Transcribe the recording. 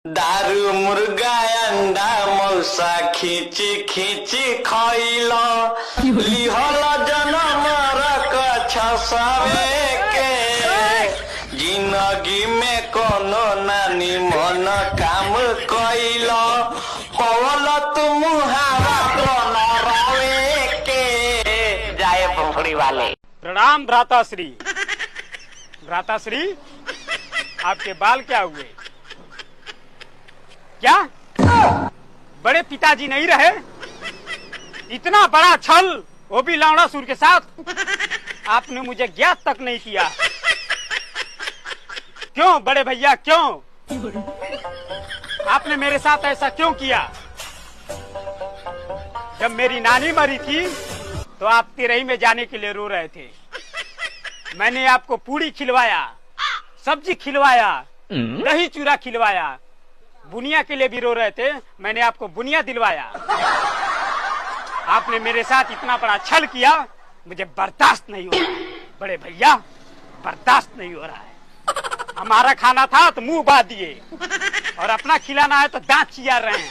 दारू मुर्गा अंडा मौसा खींची खींची खइला लिहल जनम रखछावे के जिंदगी में कोनो नानी मन काम कइला पवल तुम हवा बनावे के जाए पंखड़ी वाले। प्रणाम भ्राताश्री। भ्राताश्री, आपके बाल क्या हुए? क्या बड़े पिताजी नहीं रहे? इतना बड़ा छल, वो भी लावणासुर के साथ, आपने मुझे ज्ञात तक नहीं किया। क्यों बड़े भैया, क्यों आपने मेरे साथ ऐसा क्यों किया? जब मेरी नानी मरी थी तो आप तिरही में जाने के लिए रो रहे थे। मैंने आपको पूड़ी खिलवाया, सब्जी खिलवाया, दही चूरा खिलवाया। बुनिया के लिए भी रो रहे थे, मैंने आपको बुनिया दिलवाया। आपने मेरे साथ इतना बड़ा छल किया, मुझे बर्दाश्त नहीं हो रहा है बड़े भैया, बर्दाश्त नहीं हो रहा है। हमारा खाना था तो मुंह बांध दिए, और अपना खिलाना है तो दांत चियार रहे हैं।